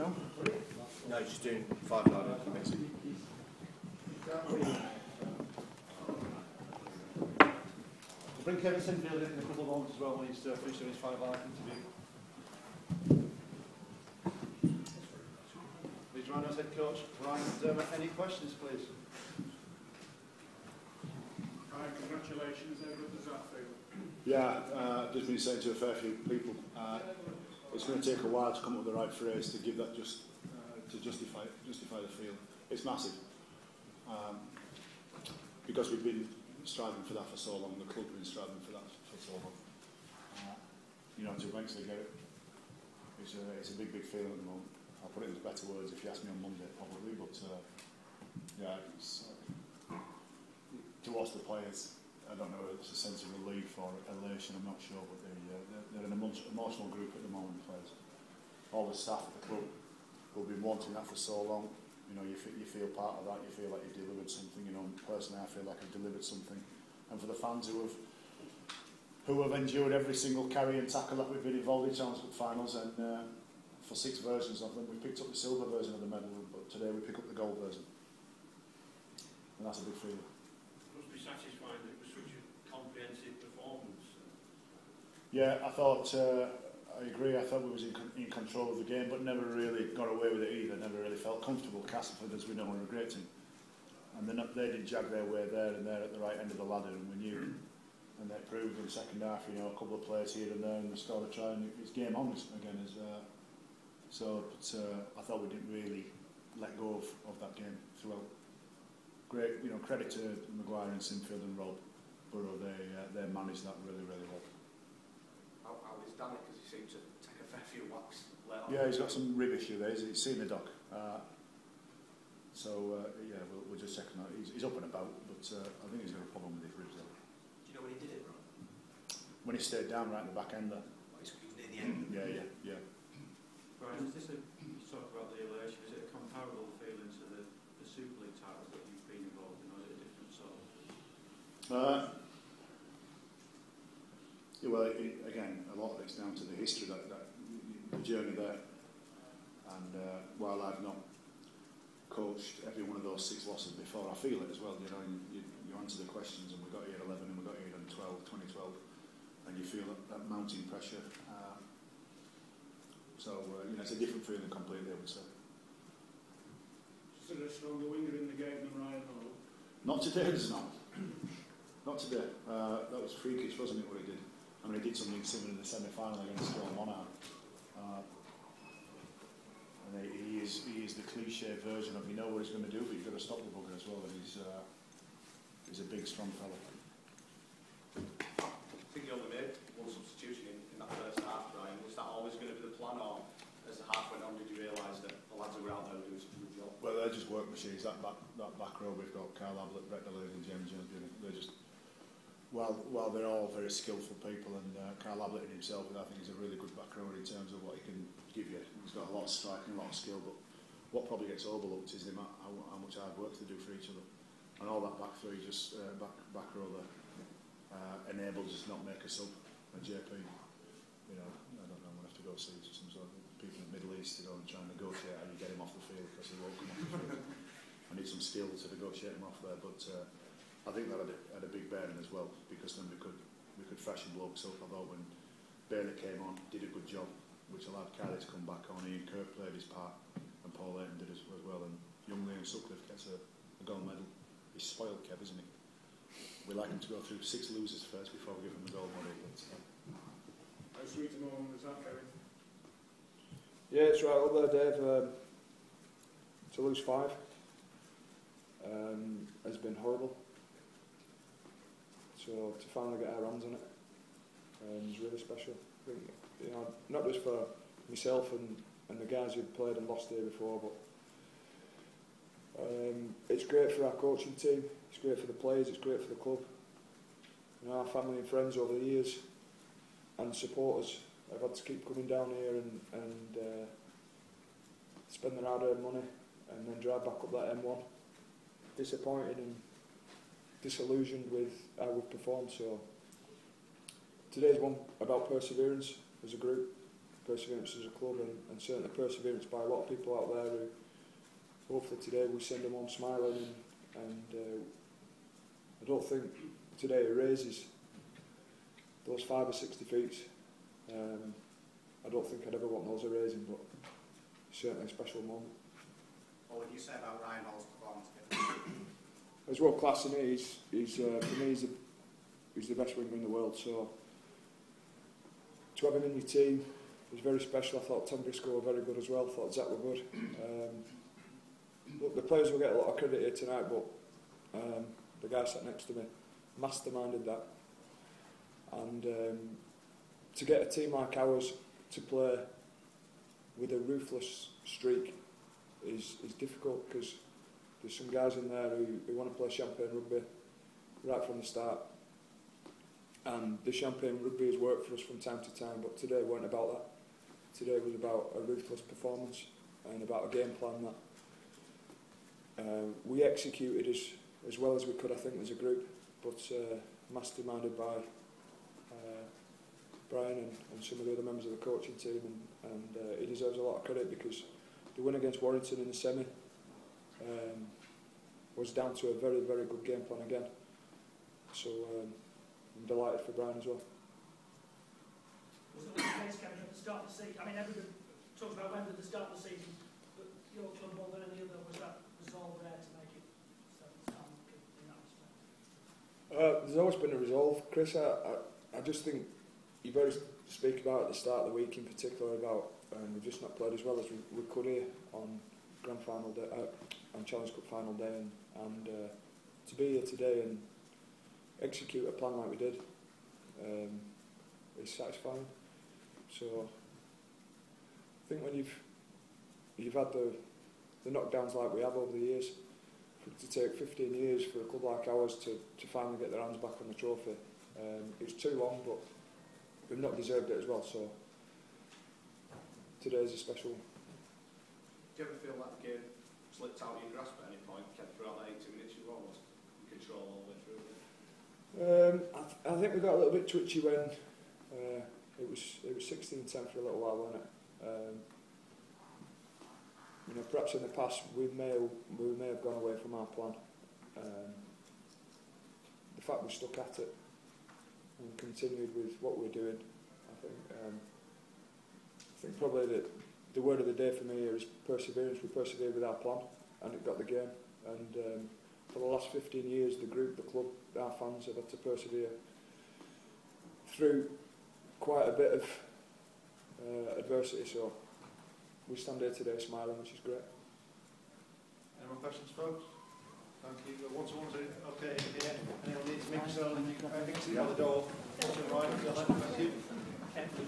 Rhino? No, just doing 5 line. We'll bring Kevin Sinfield in a couple of moments as well when he's finished doing his 5 line interview. Leeds Rhinos head coach Ryan McDermott. Any questions, please? Hi, congratulations. How good does that feel? Yeah, just been saying to a fair few people, it's going to take a while to come up with the right phrase to give that to justify the feel. It's massive because we've been striving for that for so long. The club has been striving for that for so long. To eventually get it, it's a big feeling at the moment. I'll put it into better words if you ask me on Monday, probably. But yeah, it's, to watch the players. I don't know if it's a sense of relief or elation, I'm not sure, but they're an emotional group at the moment, players. All the staff at the club who have been wanting that for so long, you feel part of that, you feel like you've delivered something, personally I feel like I've delivered something. And for the fans who have endured every single carry and tackle that we've been involved in Challenge Cup finals, and for 6 versions of them, we picked up the silver version of the medal, but today we pick up the gold version. And that's a big feeling. Must be satisfying that it was such a comprehensive performance. Yeah, I thought, I agree, I thought we was in control of the game, but never really got away with it either, never really felt comfortable. Castleford, as we know, are a great team. And they did jag their way there and there at the right end of the ladder, and we knew. And they proved in the second half, a couple of players here and there, and we scored a try, and it's game on again. I thought we didn't really let go of that game throughout. Great, credit to Maguire and Sinfield and Rob Burrow. They managed that really well. How is Danny? Because he seemed to take a fair few whacks later on. Yeah, he's got some rib issue there. He's seen the doc. Yeah, we'll just check him out. He's up and about, but I think he's got a problem with his ribs though. Do you know when he did it, Ron? When he stayed down right at the back end there. Oh, he's near the end. Yeah. Brian, you talk about the elation, is it a comparable feeling to the Super League titles that you've been involved in, or is it a different sort of? Well, again, a lot of it's down to the history, the journey there. And while I've not coached every one of those 6 losses before, I feel it as well. You answer the questions, and we got here 11, and we got here in 2012, and you feel that mounting pressure. It's a different feeling completely, I would say. Is there a stronger winger in the game than Ryan Hall? Not today, there's not. Not today. That was freakish, wasn't it, what he did? I mean, he did something similar in the semi-final against Monaghan. And he is the cliche version of you know what he's going to do, but you've got to stop the bugger as well. And he's a big, strong fella. I think you only made 1 substitution in that first half, Brian. Was that always going to be the plan, or as the half went on, did you realise that the lads who were out there were doing such a good job? Well, they're just work machines. That back row, we've got Carl Ablett, Brett Delaney and James Jones. They're just, while they're all very skillful people, and Carl Ablett in himself, I think he's a really good back row in terms of what he can give you. He's got a lot of striking, a lot of skill, but what probably gets overlooked is how much hard work they do for each other. And all that back three, just back row there, enables us not make a sub. A JP, I don't know, I'm going to have to go see some sort of people in the Middle East and try and negotiate how you get him off the field, because he won't come off the field. I need some skill to negotiate him off there, but I think that had a big bearing as well, because then we could fashion blokes up. I thought when Bailey came on, did a good job, which allowed Kylie to come back on. Ian Kirk played his part, and Paul Layton did as well, and young Liam Sutcliffe gets a gold medal. He's spoiled, Kev, isn't he? We like him to go through 6 losers first before we give him the gold medal. How sweet a moment was that, Kevin? Yeah, it's right up there, Dave. To lose 5 has been horrible. So to finally get our hands on it is really special. I think, not just for myself and the guys who've played and lost here before, but it's great for our coaching team, it's great for the players, it's great for the club. Our family and friends over the years and supporters have had to keep coming down here and spend their hard-earned money and then drive back up that M1. Disappointed and disillusioned with how we've performed. So today's one about perseverance as a group, perseverance as a club, and certainly perseverance by a lot of people out there who hopefully today we send them home smiling, and I don't think today erases those 5 or 6 defeats. I don't think I'd ever want those erasing, but certainly a special moment. What would you say about Ryan Hall's performance? As world class to me, he's for me he's the best winger in the world. So to have him in your team was very special. I thought Tom Briscoe were very good as well. I thought Zach were good. Look, the players will get a lot of credit here tonight, but the guy sat next to me masterminded that. And to get a team like ours to play with a ruthless streak is difficult, because there's some guys in there who want to play champagne rugby right from the start. And the champagne rugby has worked for us from time to time, but today weren't about that. Today was about a ruthless performance and about a game plan that we executed as well as we could, I think, as a group, but masterminded by Brian and some of the other members of the coaching team, and he deserves a lot of credit, because the win against Warrington in the semi was down to a very, very good game plan again. So I'm delighted for Brian as well. Was it the case, Kevin, at the start of the season? I mean, everybody talks about Wembley at the start of the season, but your club more than any other, was that resolve there to make it so stand in that respect? There's always been a resolve, Chris. I just think you've got to speak about at the start of the week in particular about we've just not played as well as we could here on Grand Final day, on Challenge Cup final day, and to be here today and execute a plan like we did is satisfying. So I think when you've had the knockdowns like we have over the years, to take 15 years for a club like ours to finally get their hands back on the trophy, it was too long, but we've not deserved it as well. So today's a special one. Do you ever feel that the game slipped out of your grasp at any point, kept throughout that 80 minutes you were almost in control all the way through? I think we got a little bit twitchy when it was 16-10 for a little while, wasn't it? You know, perhaps in the past we may have gone away from our plan. The fact we stuck at it and continued with what we're doing, I think probably the word of the day for me here is perseverance. We persevered with our plan, and it got the game. And for the last 15 years, the group, the club, our fans have had to persevere through quite a bit of adversity. So we stand here today smiling, which is great. Any more questions, folks? Thank you. One-to-one's in. Okay, here. Anyone need to make yourself anything to the other door? Right, thank you. Thank you.